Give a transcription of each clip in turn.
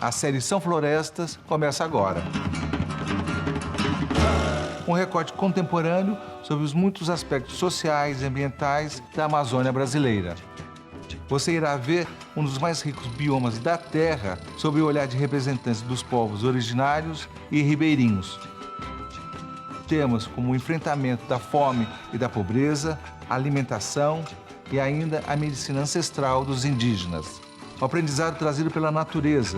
A série São Florestas começa agora. Um recorte contemporâneo sobre os muitos aspectos sociais e ambientais da Amazônia brasileira. Você irá ver um dos mais ricos biomas da Terra sob o olhar de representantes dos povos originários e ribeirinhos. Temas como o enfrentamento da fome e da pobreza, a alimentação e ainda a medicina ancestral dos indígenas. O aprendizado trazido pela natureza.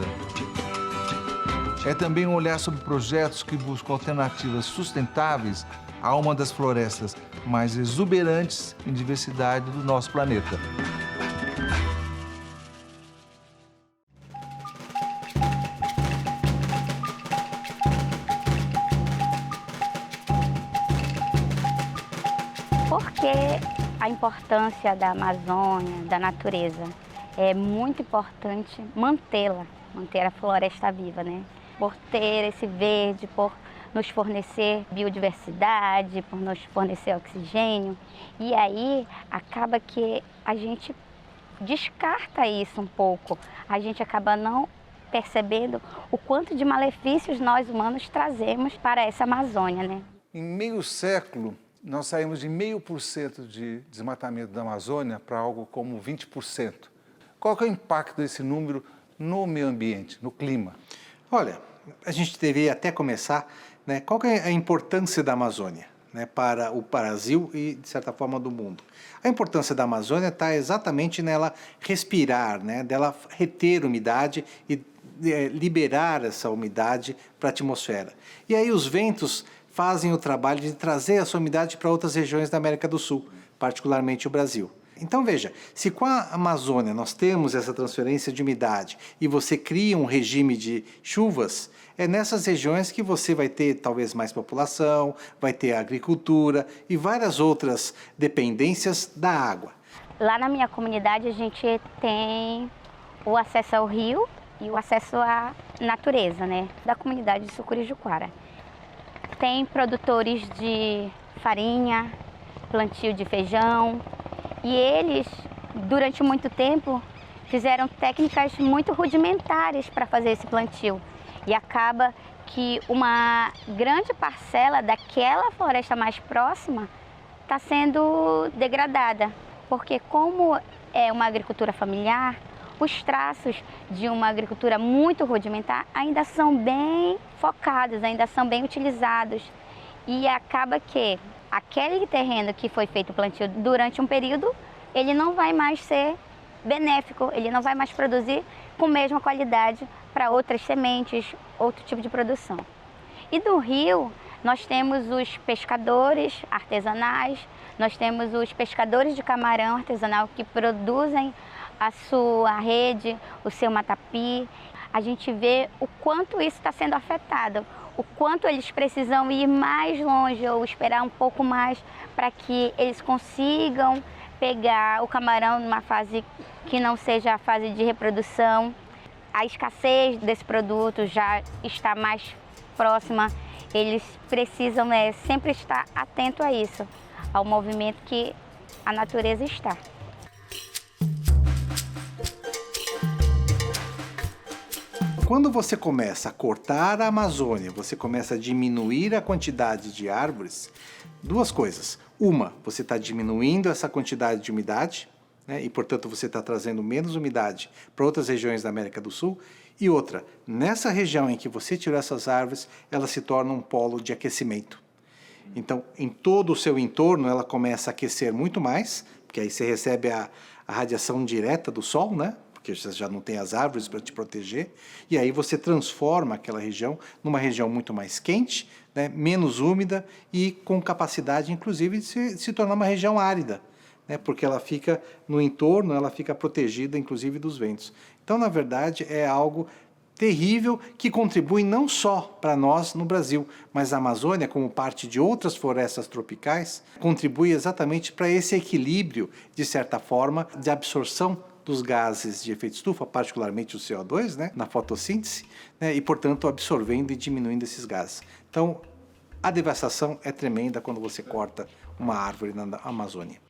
É também um olhar sobre projetos que buscam alternativas sustentáveis a uma das florestas mais exuberantes em diversidade do nosso planeta. Por que a importância da Amazônia, da natureza? É muito importante manter a floresta viva, né? Por ter esse verde, por nos fornecer biodiversidade, por nos fornecer oxigênio. E aí acaba que a gente descarta isso um pouco. A gente acaba não percebendo o quanto de malefícios nós humanos trazemos para essa Amazônia, né? Em meio século, nós saímos de 0,5% de desmatamento da Amazônia para algo como 20%. Qual que é o impacto desse número no meio ambiente, no clima? Olha, a gente deveria até começar, né? Qual que é a importância da Amazônia, né, para o Brasil e, de certa forma, do mundo? A importância da Amazônia está exatamente nela respirar, né, dela reter umidade e liberar essa umidade para a atmosfera. E aí os ventos fazem o trabalho de trazer essa umidade para outras regiões da América do Sul, particularmente o Brasil. Então veja, se com a Amazônia nós temos essa transferência de umidade e você cria um regime de chuvas, é nessas regiões que você vai ter talvez mais população, vai ter agricultura e várias outras dependências da água. Lá na minha comunidade a gente tem o acesso ao rio e o acesso à natureza, né, da comunidade de Sucurijuquara. Tem produtores de farinha, plantio de feijão, e eles, durante muito tempo, fizeram técnicas muito rudimentares para fazer esse plantio. E acaba que uma grande parcela daquela floresta mais próxima está sendo degradada. Porque como é uma agricultura familiar, os traços de uma agricultura muito rudimentar ainda são bem focados, ainda são bem utilizados. E acaba que aquele terreno que foi feito o plantio durante um período, ele não vai mais ser benéfico, ele não vai mais produzir com a mesma qualidade para outras sementes, outro tipo de produção. E do rio, nós temos os pescadores artesanais, nós temos os pescadores de camarão artesanal que produzem a sua rede, o seu matapi. A gente vê o quanto isso está sendo afetado, o quanto eles precisam ir mais longe ou esperar um pouco mais para que eles consigam pegar o camarão numa fase que não seja a fase de reprodução. A escassez desse produto já está mais próxima. Eles precisam sempre estar atento a isso, ao movimento que a natureza está. Quando você começa a cortar a Amazônia, você começa a diminuir a quantidade de árvores, duas coisas. Uma, você está diminuindo essa quantidade de umidade, né, e, portanto, você está trazendo menos umidade para outras regiões da América do Sul. E outra, nessa região em que você tirou essas árvores, ela se torna um polo de aquecimento. Então, em todo o seu entorno, ela começa a aquecer muito mais, porque aí você recebe a radiação direta do sol, né? Porque você já não tem as árvores para te proteger, e aí você transforma aquela região numa região muito mais quente, né, menos úmida e com capacidade, inclusive, de se tornar uma região árida, né, porque ela fica no entorno, ela fica protegida, inclusive, dos ventos. Então, na verdade, é algo terrível que contribui não só para nós no Brasil, mas a Amazônia, como parte de outras florestas tropicais, contribui exatamente para esse equilíbrio, de certa forma, de absorção dos gases de efeito estufa, particularmente o CO2, né, na fotossíntese, né, e, portanto, absorvendo e diminuindo esses gases. Então, a devastação é tremenda quando você corta uma árvore na Amazônia.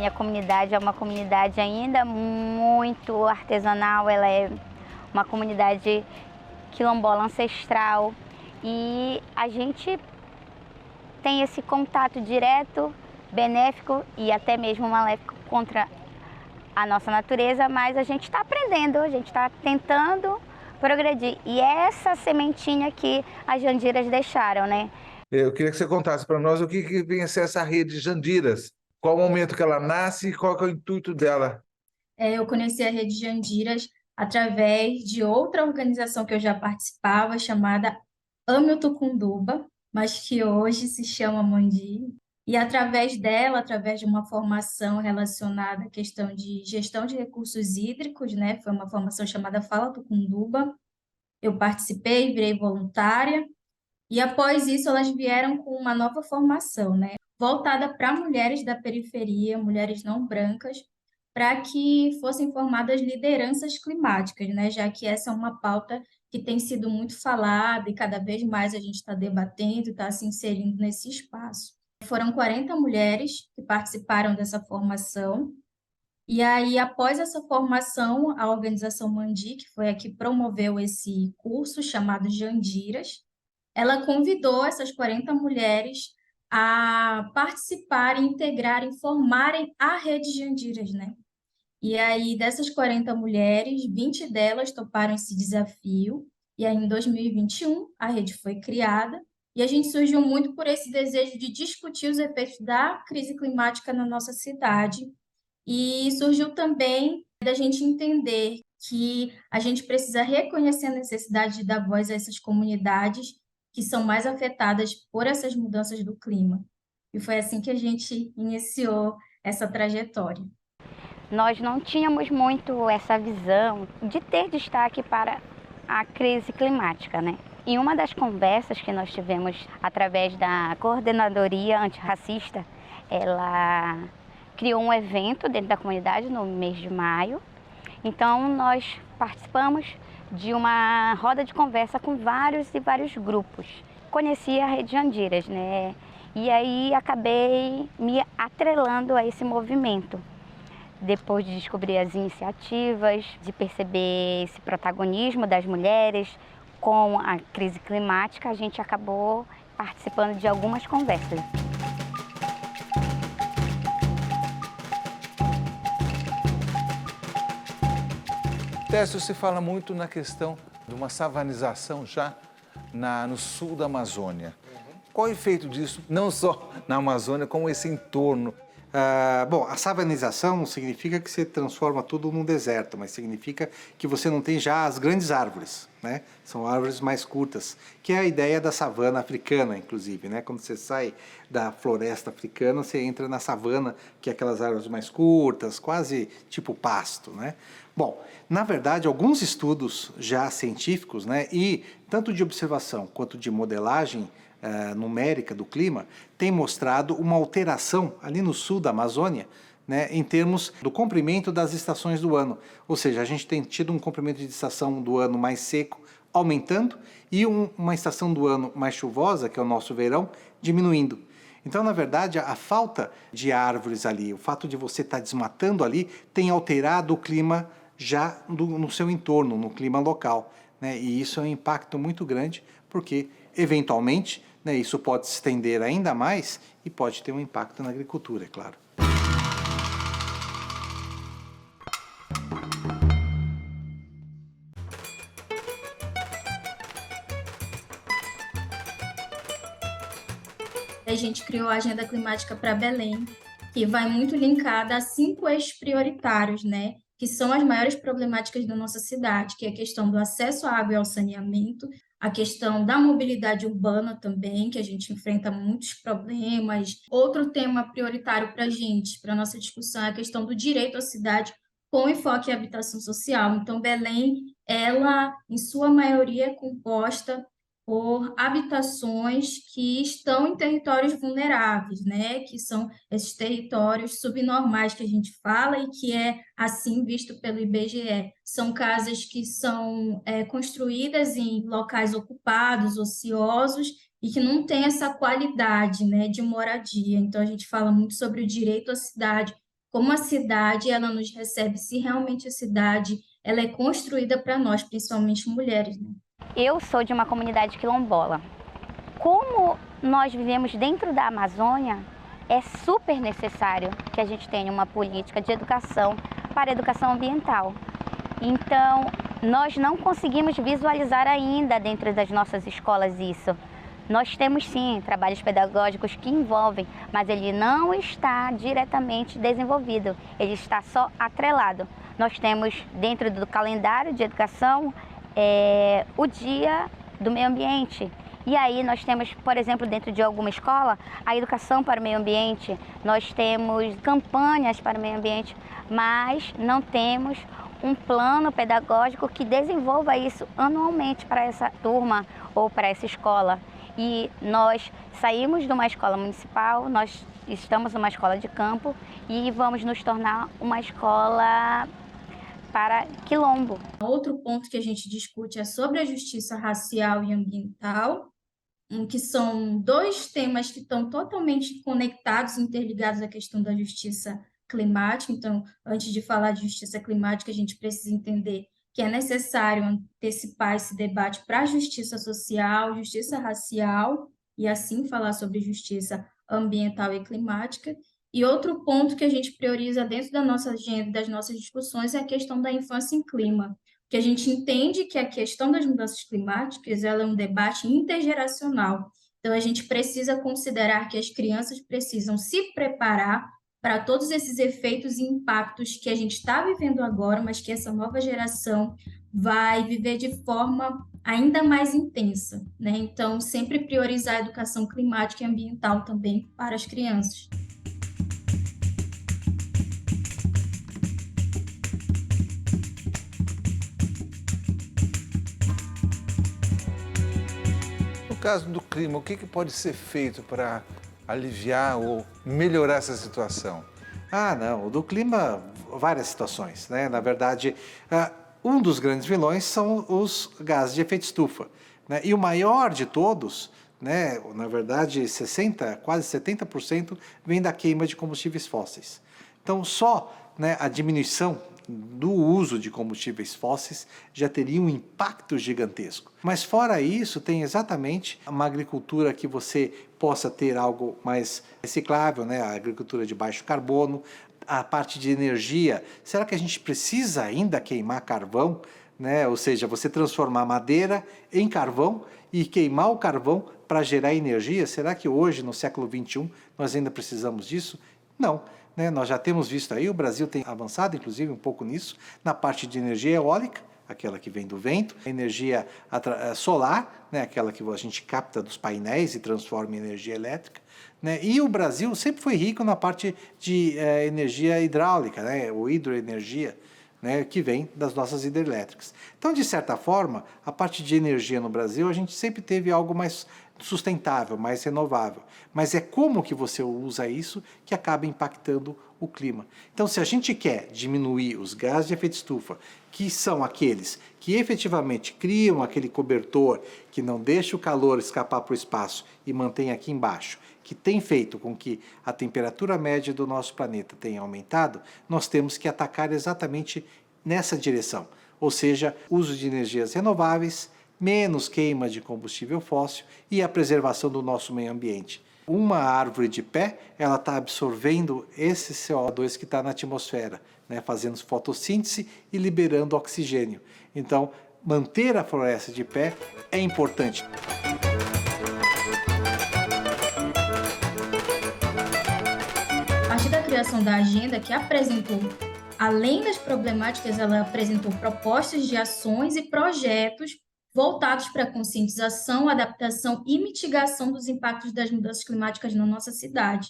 minha comunidade é uma comunidade ainda muito artesanal, ela é uma comunidade quilombola ancestral e a gente tem esse contato direto, benéfico e até mesmo maléfico contra a nossa natureza, mas a gente está aprendendo, a gente está tentando progredir. E é essa sementinha que as jandiras deixaram, né? Eu queria que você contasse para nós o que vem a ser essa rede de Jandiras. Qual o momento que ela nasce e qual que é o intuito dela? Eu conheci a Rede Jandiras através de outra organização que eu já participava, chamada Ame o Tucunduba, mas que hoje se chama Mandi. E através dela, através de uma formação relacionada à questão de gestão de recursos hídricos, né? Foi uma formação chamada Fala Tucunduba. Eu participei, virei voluntária, e após isso elas vieram com uma nova formação, né? Voltada para mulheres da periferia, mulheres não brancas, para que fossem formadas lideranças climáticas, né? Já que essa é uma pauta que tem sido muito falada e cada vez mais a gente está debatendo, está se inserindo nesse espaço. Foram 40 mulheres que participaram dessa formação, e aí, após essa formação, a organização Mandi, que foi a que promoveu esse curso chamado Jandiras, ela convidou essas 40 mulheres a participarem, integrarem, formarem a Rede Jandiras, né? E aí, dessas 40 mulheres, 20 delas toparam esse desafio. E aí, em 2021, a rede foi criada. E a gente surgiu muito por esse desejo de discutir os efeitos da crise climática na nossa cidade. E surgiu também da gente entender que a gente precisa reconhecer a necessidade de dar voz a essas comunidades que são mais afetadas por essas mudanças do clima. E foi assim que a gente iniciou essa trajetória. Nós não tínhamos muito essa visão de ter destaque para a crise climática, né? Em uma das conversas que nós tivemos através da Coordenadoria Antirracista, ela criou um evento dentro da comunidade no mês de maio. Então, nós participamos de uma roda de conversa com vários grupos. Conheci a Rede Jandiras, né? E aí acabei me atrelando a esse movimento. Depois de descobrir as iniciativas, de perceber esse protagonismo das mulheres com a crise climática, a gente acabou participando de algumas conversas. Técio, se fala muito na questão de uma savanização já no sul da Amazônia. Qual o efeito disso, não só na Amazônia, como esse entorno? Bom, a savanização não significa que você transforma tudo num deserto, mas significa que você não tem já as grandes árvores, né? São árvores mais curtas, que é a ideia da savana africana, inclusive, né? Quando você sai da floresta africana, você entra na savana, que é aquelas árvores mais curtas, quase tipo pasto, né? Bom, na verdade, alguns estudos já científicos, né, e tanto de observação quanto de modelagem numérica do clima, tem mostrado uma alteração ali no sul da Amazônia, né, em termos do comprimento das estações do ano. Ou seja, a gente tem tido um comprimento de estação do ano mais seco aumentando e uma estação do ano mais chuvosa, que é o nosso verão, diminuindo. Então, na verdade, a falta de árvores ali, o fato de você estar desmatando ali, tem alterado o clima já no seu entorno, no clima local, né? E isso é um impacto muito grande, porque, eventualmente, né, isso pode se estender ainda mais e pode ter um impacto na agricultura, é claro. A gente criou a Agenda Climática para Belém, que vai muito linkada a 5 eixos prioritários, né? Que são as maiores problemáticas da nossa cidade, que é a questão do acesso à água e ao saneamento, a questão da mobilidade urbana também, que a gente enfrenta muitos problemas. Outro tema prioritário para a gente, para a nossa discussão, é a questão do direito à cidade com enfoque em habitação social. Então, Belém, ela, em sua maioria, é composta por habitações que estão em territórios vulneráveis, né? Que são esses territórios subnormais que a gente fala e que é assim visto pelo IBGE. São casas que são construídas em locais ocupados, ociosos, e que não tem essa qualidade, né, de moradia. Então, a gente fala muito sobre o direito à cidade como a cidade ela nos recebe, se realmente a cidade ela é construída para nós, principalmente mulheres, né? Eu sou de uma comunidade quilombola. Como nós vivemos dentro da Amazônia, é super necessário que a gente tenha uma política de educação para a educação ambiental. Então, nós não conseguimos visualizar ainda dentro das nossas escolas isso. Nós temos sim trabalhos pedagógicos que envolvem, mas ele não está diretamente desenvolvido, ele está só atrelado. Nós temos dentro do calendário de educação o Dia do Meio Ambiente. E aí nós temos, por exemplo, dentro de alguma escola, a educação para o meio ambiente, nós temos campanhas para o meio ambiente, mas não temos um plano pedagógico que desenvolva isso anualmente para essa turma ou para essa escola. E nós saímos de uma escola municipal, nós estamos numa escola de campo e vamos nos tornar uma escola para quilombo. Outro ponto que a gente discute é sobre a justiça racial e ambiental, que são dois temas que estão totalmente conectados, interligados à questão da justiça climática. Então, antes de falar de justiça climática, a gente precisa entender que é necessário antecipar esse debate para a justiça social, justiça racial, e assim falar sobre justiça ambiental e climática. E outro ponto que a gente prioriza dentro da nossa agenda, das nossas discussões, é a questão da infância em clima, que a gente entende que a questão das mudanças climáticas ela é um debate intergeracional. Então, a gente precisa considerar que as crianças precisam se preparar para todos esses efeitos e impactos que a gente está vivendo agora, mas que essa nova geração vai viver de forma ainda mais intensa, né? Então, sempre priorizar a educação climática e ambiental também para as crianças. No caso do clima, o que pode ser feito para aliviar ou melhorar essa situação? Ah, não, o do clima, várias situações, né? Na verdade, um dos grandes vilões são os gases de efeito estufa, né? E o maior de todos, né? Na verdade, quase 70% vem da queima de combustíveis fósseis. Então, só, né, a diminuição do uso de combustíveis fósseis já teria um impacto gigantesco. Mas fora isso, tem exatamente uma agricultura que você possa ter algo mais reciclável, né? A agricultura de baixo carbono, a parte de energia. Será que a gente precisa ainda queimar carvão, né? Ou seja, você transformar madeira em carvão e queimar o carvão para gerar energia? Será que hoje, no século XXI, nós ainda precisamos disso? Não. Nós já temos visto aí, o Brasil tem avançado, inclusive, um pouco nisso, na parte de energia eólica, aquela que vem do vento, energia solar, né, aquela que a gente capta dos painéis e transforma em energia elétrica, né, e o Brasil sempre foi rico na parte de energia hidráulica, né, ou hidroenergia, né, que vem das nossas hidrelétricas. Então, de certa forma, a parte de energia no Brasil, a gente sempre teve algo mais sustentável, mais renovável. Mas é como que você usa isso que acaba impactando o clima. Então, se a gente quer diminuir os gases de efeito estufa, que são aqueles que efetivamente criam aquele cobertor que não deixa o calor escapar para o espaço e mantém aqui embaixo, que tem feito com que a temperatura média do nosso planeta tenha aumentado, nós temos que atacar exatamente nessa direção. Ou seja, uso de energias renováveis, menos queima de combustível fóssil e a preservação do nosso meio ambiente. Uma árvore de pé, ela está absorvendo esse CO2 que está na atmosfera, né, fazendo fotossíntese e liberando oxigênio. Então, manter a floresta de pé é importante. A partir da criação da agenda, que apresentou, além das problemáticas, ela apresentou propostas de ações e projetos voltados para a conscientização, adaptação e mitigação dos impactos das mudanças climáticas na nossa cidade.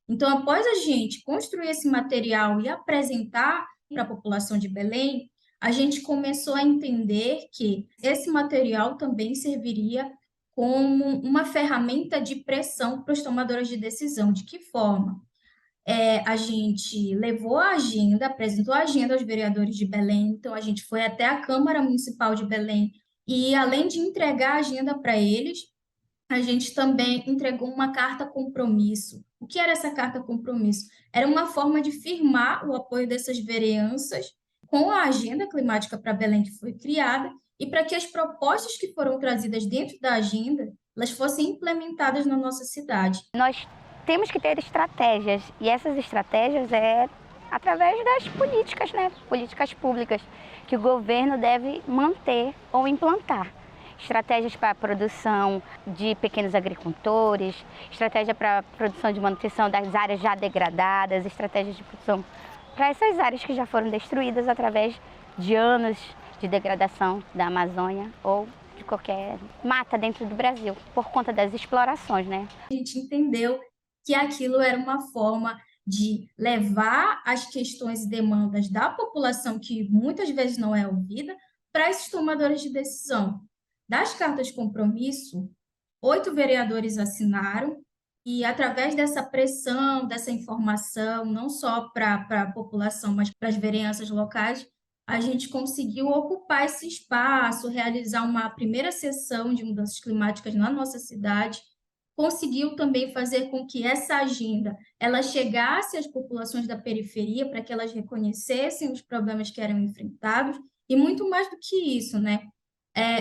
Então, após a gente construir esse material e apresentar para a população de Belém, a gente começou a entender que esse material também serviria como uma ferramenta de pressão para os tomadores de decisão. De que forma? A gente levou a agenda, apresentou a agenda aos vereadores de Belém, então a gente foi até a Câmara Municipal de Belém e, além de entregar a agenda para eles, a gente também entregou uma carta compromisso O que era essa carta compromisso? Era uma forma de firmar o apoio dessas vereanças com a agenda climática para Belém que foi criada e para que as propostas que foram trazidas dentro da agenda elas fossem implementadas na nossa cidade. Nós temos que ter estratégias, e essas estratégias é através das políticas, né? Políticas públicas que o governo deve manter ou implantar. Estratégias para a produção de pequenos agricultores, estratégia para a produção de manutenção das áreas já degradadas, estratégias de produção para essas áreas que já foram destruídas através de anos de degradação da Amazônia ou de qualquer mata dentro do Brasil, por conta das explorações, né? A gente entendeu que aquilo era uma forma de levar as questões e demandas da população, que muitas vezes não é ouvida, para esses tomadores de decisão. Das cartas de compromisso, 8 vereadores assinaram, e através dessa pressão, dessa informação, não só para a população, mas para as vereanças locais, a gente conseguiu ocupar esse espaço, realizar uma primeira sessão de mudanças climáticas na nossa cidade, conseguiu também fazer com que essa agenda ela chegasse às populações da periferia para que elas reconhecessem os problemas que eram enfrentados e muito mais do que isso, né?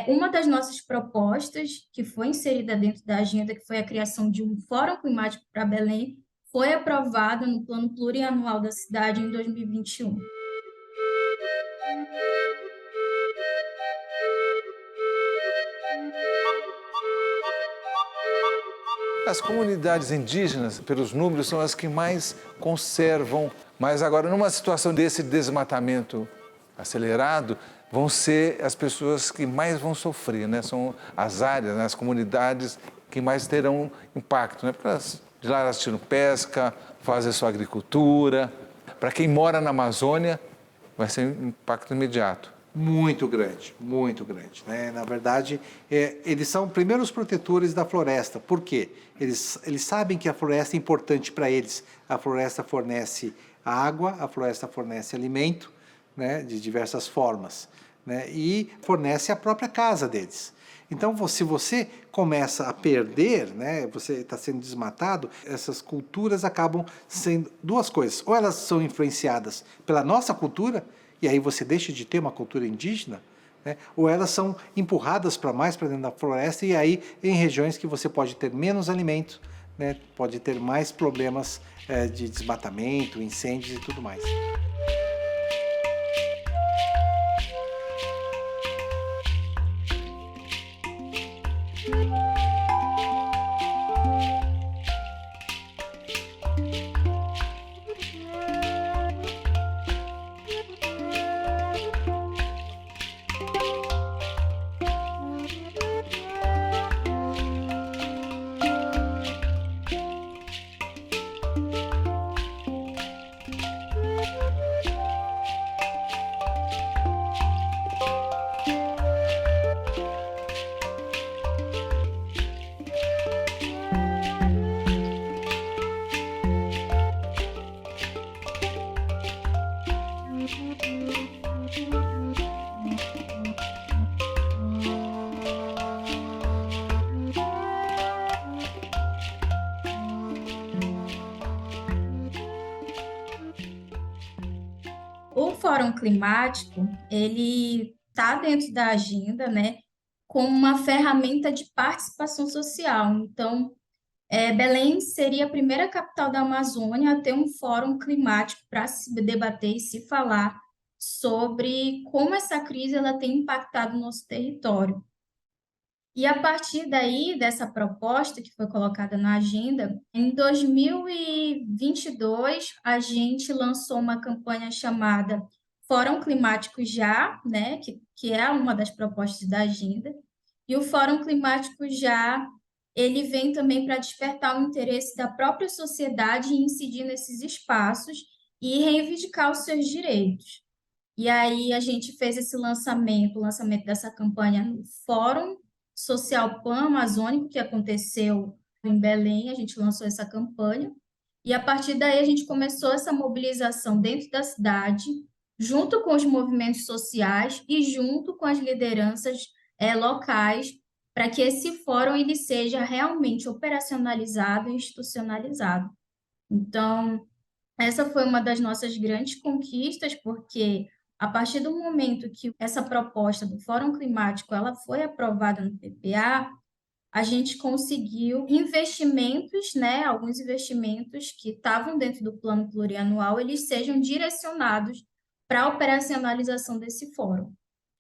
Uma das nossas propostas que foi inserida dentro da agenda, que foi a criação de um Fórum Climático para Belém, foi aprovada no Plano Plurianual da cidade em 2021. As comunidades indígenas, pelos números, são as que mais conservam, mas agora, numa situação desse desmatamento acelerado, vão ser as pessoas que mais vão sofrer, né? São as áreas, né? As comunidades que mais terão impacto, né? Porque de lá elas tiram pesca, fazem sua agricultura. Para quem mora na Amazônia, vai ser um impacto imediato. Muito grande, né? Na verdade, eles são primeiros protetores da floresta. Por quê? Eles sabem que a floresta é importante para eles. A floresta fornece água, a floresta fornece alimento, né? De diversas formas, né? E fornece a própria casa deles. Então, se você começa a perder, né? Você está sendo desmatado, essas culturas acabam sendo duas coisas. Ou elas são influenciadas pela nossa cultura, e aí você deixa de ter uma cultura indígena, né? Ou elas são empurradas para dentro da floresta, e aí em regiões que você pode ter menos alimento, né? Pode ter mais problemas de desmatamento, incêndios e tudo mais. O Fórum Climático, ele está dentro da agenda, né, como uma ferramenta de participação social. Então, Belém seria a primeira capital da Amazônia a ter um fórum climático para se debater e se falar sobre como essa crise ela tem impactado o nosso território. E a partir daí, dessa proposta que foi colocada na agenda, em 2022, a gente lançou uma campanha chamada Fórum Climático Já, né, que é uma das propostas da agenda. E o Fórum Climático Já, ele vem também para despertar o interesse da própria sociedade em incidir nesses espaços e reivindicar os seus direitos. E aí a gente fez esse lançamento, o lançamento dessa campanha no Fórum Social Pan-Amazônico, que aconteceu em Belém, a gente lançou essa campanha, e a partir daí a gente começou essa mobilização dentro da cidade, junto com os movimentos sociais e junto com as lideranças locais, para que esse fórum ele seja realmente operacionalizado e institucionalizado. Então, essa foi uma das nossas grandes conquistas, porque a partir do momento que essa proposta do Fórum Climático ela foi aprovada no PPA, a gente conseguiu investimentos, né, alguns investimentos que estavam dentro do plano plurianual, eles sejam direcionados para a operacionalização desse fórum.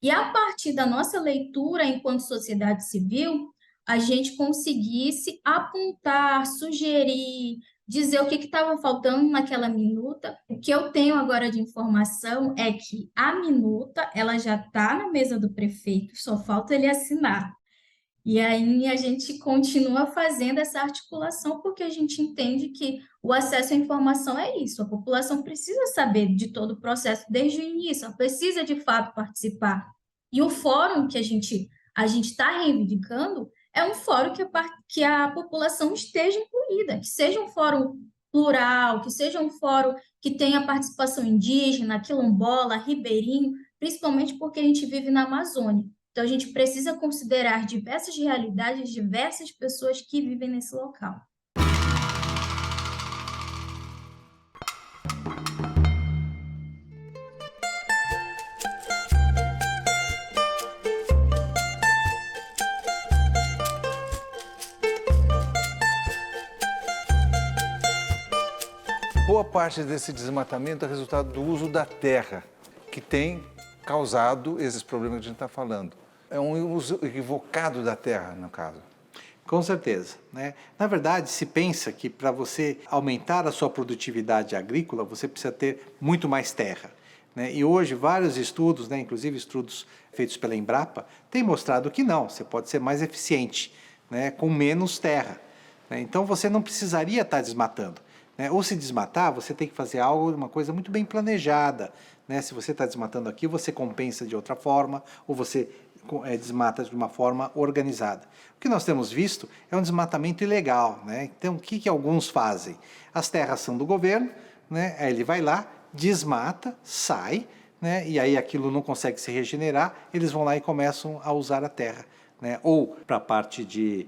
E a partir da nossa leitura enquanto sociedade civil, a gente conseguisse apontar, sugerir, dizer o que estava faltando naquela minuta. O que eu tenho agora de informação é que a minuta ela já está na mesa do prefeito, só falta ele assinar. E aí a gente continua fazendo essa articulação porque a gente entende que o acesso à informação é isso. A população precisa saber de todo o processo desde o início, ela precisa de fato participar. E o fórum que a gente está reivindicando é um fórum que a população esteja incluída, que seja um fórum plural, que seja um fórum que tenha participação indígena, quilombola, ribeirinho, principalmente porque a gente vive na Amazônia. Então, a gente precisa considerar diversas realidades, diversas pessoas que vivem nesse local. Boa parte desse desmatamento é resultado do uso da terra, que tem causado esses problemas que a gente está falando. É um uso equivocado da terra, no caso. Com certeza, né? Na verdade, se pensa que para você aumentar a sua produtividade agrícola, você precisa ter muito mais terra, né? E hoje vários estudos, né, inclusive estudos feitos pela Embrapa, têm mostrado que não, você pode ser mais eficiente, né, com menos terra, né? Então você não precisaria estar desmatando, né? Ou se desmatar, você tem que fazer algo, uma coisa muito bem planejada, né? Se você está desmatando aqui, você compensa de outra forma, ou você desmata de uma forma organizada. O que nós temos visto é um desmatamento ilegal, né? Então, o que alguns fazem? As terras são do governo, né? Aí ele vai lá, desmata, sai, né? E aí aquilo não consegue se regenerar, eles vão lá e começam a usar a terra, né? Ou para a parte de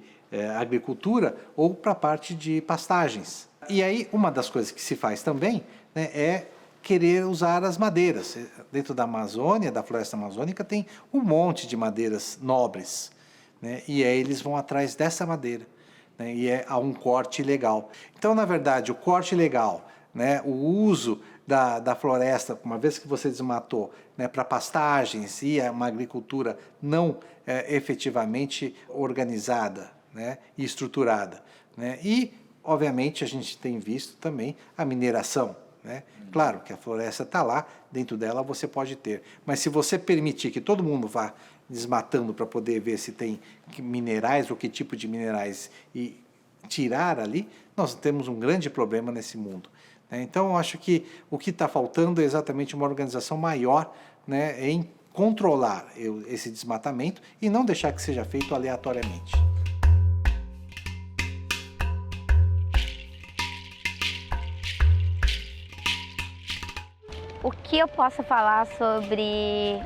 agricultura, ou para a parte de pastagens. E aí, uma das coisas que se faz também, né, é querer usar as madeiras. Dentro da Amazônia, da floresta amazônica, tem um monte de madeiras nobres, né? E aí eles vão atrás dessa madeira, né? E há um corte ilegal. Então, na verdade, o corte ilegal, né, o uso da floresta, uma vez que você desmatou, né, para pastagens e uma agricultura não efetivamente organizada, né, e estruturada, né? E, obviamente, a gente tem visto também a mineração, né? Claro que a floresta está lá, dentro dela você pode ter. Mas se você permitir que todo mundo vá desmatando para poder ver se tem minerais ou que tipo de minerais e tirar ali, nós temos um grande problema nesse mundo, né? Então, eu acho que o que está faltando é exatamente uma organização maior, né, em controlar esse desmatamento e não deixar que seja feito aleatoriamente. O que eu posso falar sobre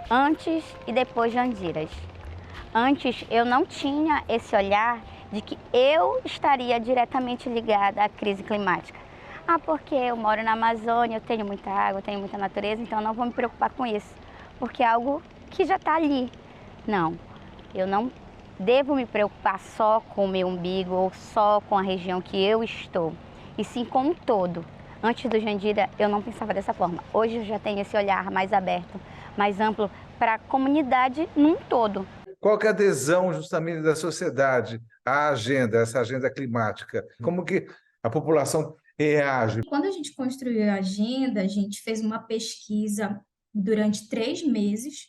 antes e depois de Andiras? Antes eu não tinha esse olhar de que eu estaria diretamente ligada à crise climática. Ah, porque eu moro na Amazônia, eu tenho muita água, eu tenho muita natureza, então eu não vou me preocupar com isso, porque é algo que já está ali. Não, eu não devo me preocupar só com o meu umbigo ou só com a região que eu estou, e sim com um todo. Antes do Jandira, eu não pensava dessa forma. Hoje eu já tenho esse olhar mais aberto, mais amplo para a comunidade num todo. Qual que é a adesão justamente da sociedade à agenda, essa agenda climática? Como que a população reage? Quando a gente construiu a agenda, a gente fez uma pesquisa durante 3 meses,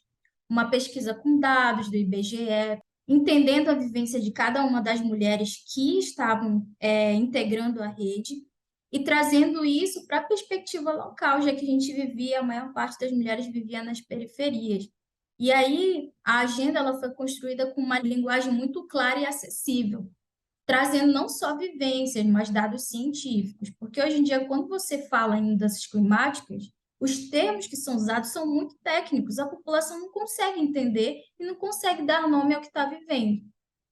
uma pesquisa com dados do IBGE, entendendo a vivência de cada uma das mulheres que estavam integrando a rede e trazendo isso para a perspectiva local, já que a gente vivia, a maior parte das mulheres vivia nas periferias. E aí a agenda ela foi construída com uma linguagem muito clara e acessível, trazendo não só vivências, mas dados científicos, porque hoje em dia, quando você fala em mudanças climáticas, os termos que são usados são muito técnicos, a população não consegue entender e não consegue dar nome ao que está vivendo.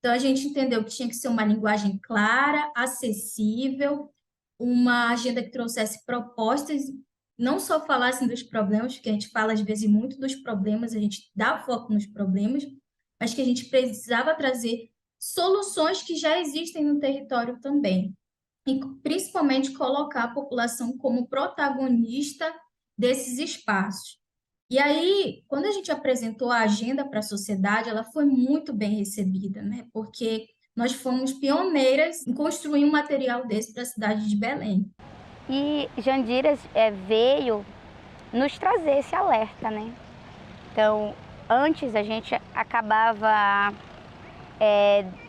Então, a gente entendeu que tinha que ser uma linguagem clara, acessível, uma agenda que trouxesse propostas, não só falassem dos problemas, porque a gente fala às vezes muito dos problemas, a gente dá foco nos problemas, mas que a gente precisava trazer soluções que já existem no território também. E principalmente colocar a população como protagonista desses espaços. E aí, quando a gente apresentou a agenda para a sociedade, ela foi muito bem recebida, né? Porque nós fomos pioneiras em construir um material desse para a cidade de Belém. E Jandiras veio nos trazer esse alerta, né? Então, antes a gente acabava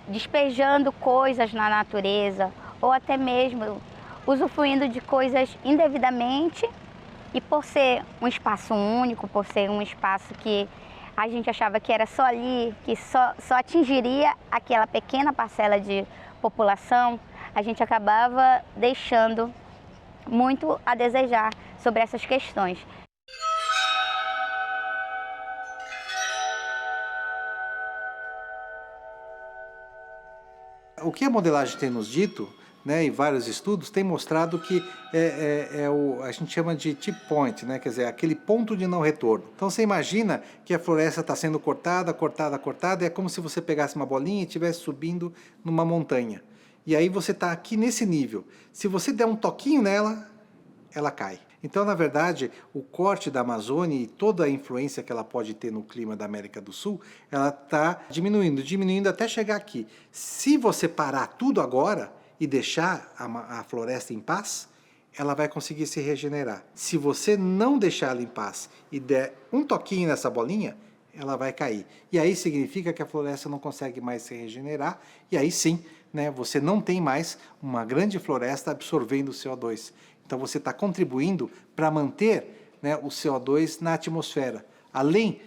despejando coisas na natureza ou até mesmo usufruindo de coisas indevidamente, e por ser um espaço único, por ser um espaço que a gente achava que era só ali, que só atingiria aquela pequena parcela de população, a gente acabava deixando muito a desejar sobre essas questões. O que a modelagem tem nos dito, né, e vários estudos, tem mostrado que a gente chama de tip point, né, quer dizer, aquele ponto de não retorno. Então você imagina que a floresta está sendo cortada, e é como se você pegasse uma bolinha e estivesse subindo numa montanha. E aí você está aqui nesse nível. Se você der um toquinho nela, ela cai. Então, na verdade, o corte da Amazônia e toda a influência que ela pode ter no clima da América do Sul, ela está diminuindo até chegar aqui. Se você parar tudo agora e deixar a floresta em paz, ela vai conseguir se regenerar. Se você não deixar ela em paz e der um toquinho nessa bolinha, ela vai cair. E aí significa que a floresta não consegue mais se regenerar, e aí sim, né, você não tem mais uma grande floresta absorvendo o CO2. Então você está contribuindo para manter, né, o CO2 na atmosfera. Além,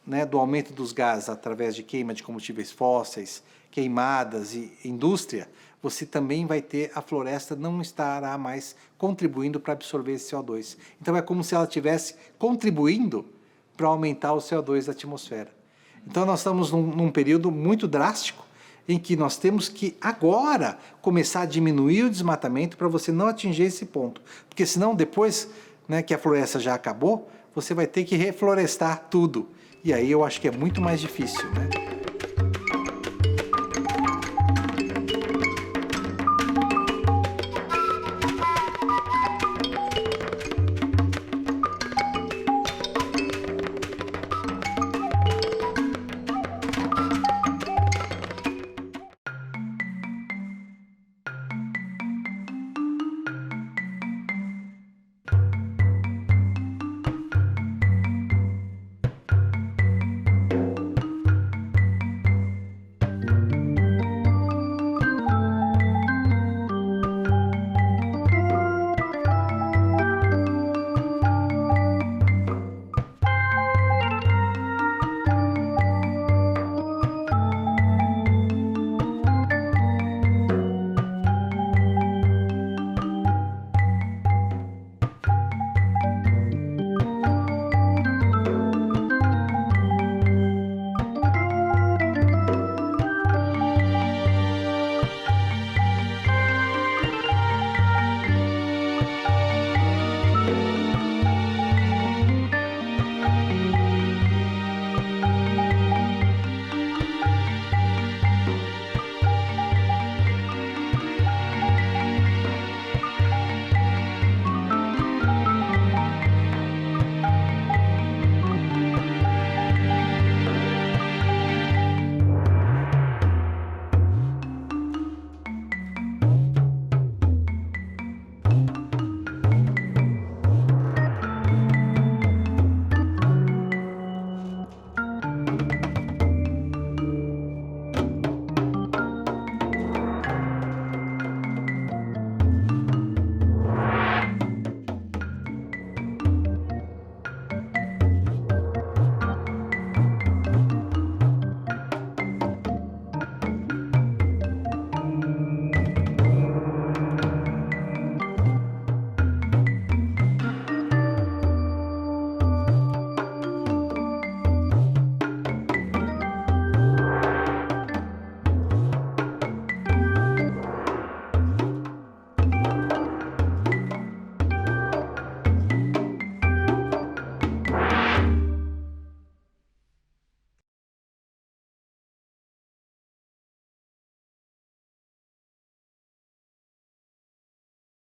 né, do aumento dos gases através de queima de combustíveis fósseis, queimadas e indústria, você também vai ter, a floresta não estará mais contribuindo para absorver esse CO2. Então é como se ela estivesse contribuindo para aumentar o CO2 da atmosfera. Então nós estamos num período muito drástico, em que nós temos que agora começar a diminuir o desmatamento para você não atingir esse ponto. Porque senão depois, né, que a floresta já acabou, você vai ter que reflorestar tudo. E aí eu acho que é muito mais difícil, né?